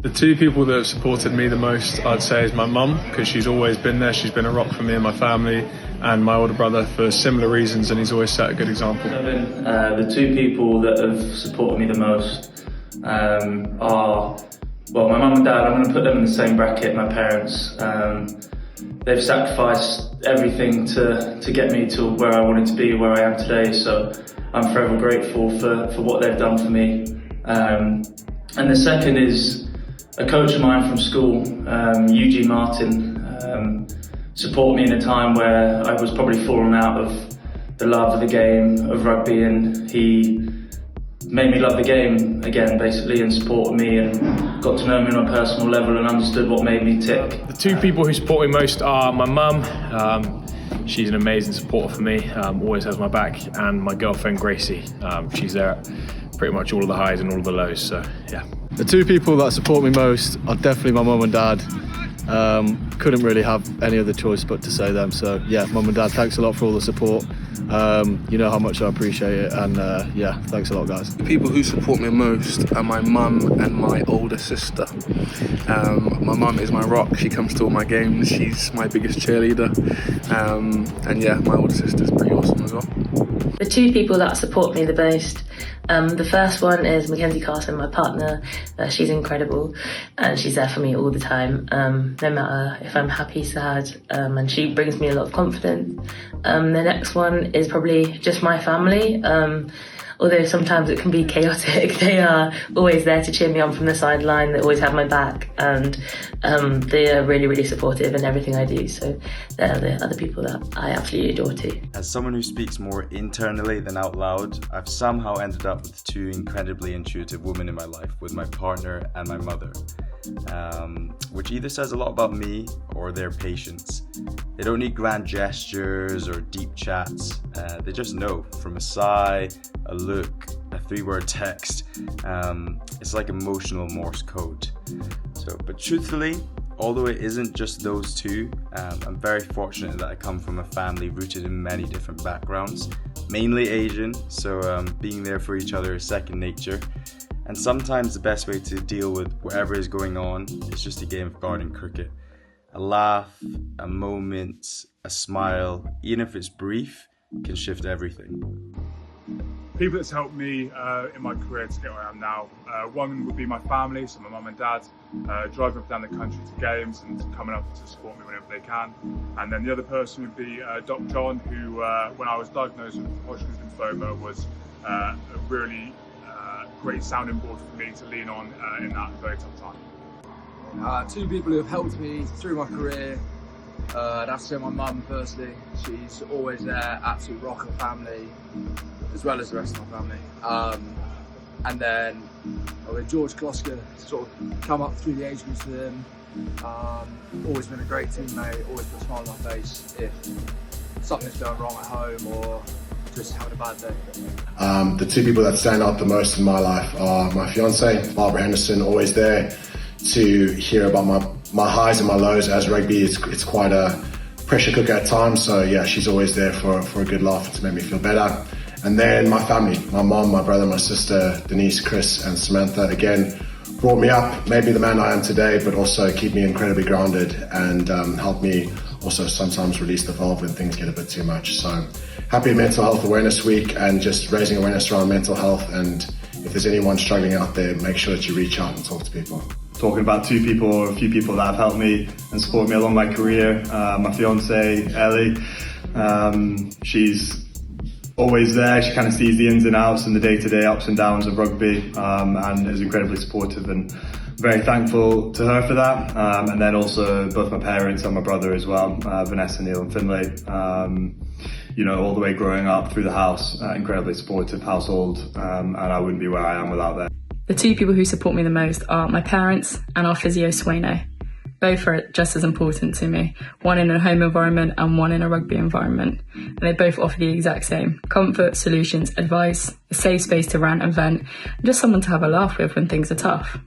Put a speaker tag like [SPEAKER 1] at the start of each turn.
[SPEAKER 1] The two people that have supported me the most, I'd say, is my mum, because she's always been there. She's been a rock for me and my family, and my older brother for similar reasons, and he's always set a good example.
[SPEAKER 2] The two people that have supported me the most are, well, my mum and dad. I'm going to put them in the same bracket, my parents. They've sacrificed everything to get me to where I wanted to be, where I am today, so I'm forever grateful for what they've done for me. And the second is a coach of mine from school, Eugene Martin, supported me in a time where I was probably falling out of the love of the game of rugby, and he made me love the game again, basically, and supported me and got to know me on a personal level and understood what made me tick.
[SPEAKER 1] The two people who support me most are my mum. She's an amazing supporter for me, always has my back, and my girlfriend Gracie. She's there at pretty much all of the highs and all of the lows, so yeah.
[SPEAKER 3] The two people that support me most are definitely my mum and dad. Couldn't really have any other choice but to say them, so yeah, mum and dad, thanks a lot for all the support. You know how much I appreciate it, and yeah, thanks a lot, guys.
[SPEAKER 4] The people who support me most are my mum and my older sister. My mum is my rock. She comes to all my games. She's my biggest cheerleader, and yeah, my older sister's pretty awesome as well.
[SPEAKER 5] The two people that support me the most, the first one is Mackenzie Carson, my partner. She's incredible, and she's there for me all the time, no matter if I'm happy, sad, and she brings me a lot of confidence. The next one is probably just my family. Although sometimes it can be chaotic, they are always there to cheer me on from the sideline. They always have my back, and they are really, really supportive in everything I do. So they're the other people that I absolutely adore too.
[SPEAKER 6] As someone who speaks more internally than out loud, I've somehow ended up with two incredibly intuitive women in my life, with my partner and my mother, which either says a lot about me or their patience. They don't need grand gestures or deep chats. They just know from a sigh, a look, a 3-word text. It's like emotional Morse code. But truthfully, although it isn't just those two, I'm very fortunate that I come from a family rooted in many different backgrounds, mainly Asian, so being there for each other is second nature. And sometimes the best way to deal with whatever is going on is just a game of garden cricket. A laugh, a moment, a smile, even if it's brief, can shift everything.
[SPEAKER 7] People that's helped me in my career to get where I am now. One would be my family, so my mum and dad, driving up down the country to games and coming up to support me whenever they can. And then the other person would be Dr. John, who, when I was diagnosed with Hodgkin's lymphoma, was a really great sounding board for me to lean on in that very tough time.
[SPEAKER 8] Two people who have helped me through my career. I'd have to say my mum firstly. She's always there, absolute rock of the family, as well as the rest of my family. And then George Klosker, sort of come up through the age groups with him. Always been a great teammate, always put a smile on my face if something's going wrong at home or just having a bad day.
[SPEAKER 9] The two people that stand out the most in my life are my fiance, Barbara Henderson, always there to hear about my highs and my lows, as rugby it's quite a pressure cooker at times, so yeah, she's always there for a good laugh to make me feel better. And then my family, my mom, my brother, my sister, Denise, Chris and Samantha, again, brought me up, made me the man I am today, but also keep me incredibly grounded and help me also sometimes release the valve when things get a bit too much. So happy Mental Health Awareness Week, and just raising awareness around mental health, and if there's anyone struggling out there, make sure that you reach out and talk to people.
[SPEAKER 10] Talking about two people or a few people that have helped me and supported me along my career. My fiance, Ellie, she's always there. She kind of sees the ins and outs and the day-to-day ups and downs of rugby, and is incredibly supportive, and very thankful to her for that. And then also both my parents and my brother as well, Vanessa, Neil and Finlay. You know, all the way growing up through the house, incredibly supportive household, and I wouldn't be where I am without them.
[SPEAKER 11] The two people who support me the most are my parents and our physio Sweno. Both are just as important to me, one in a home environment and one in a rugby environment. And they both offer the exact same: comfort, solutions, advice, a safe space to rant and vent, and just someone to have a laugh with when things are tough.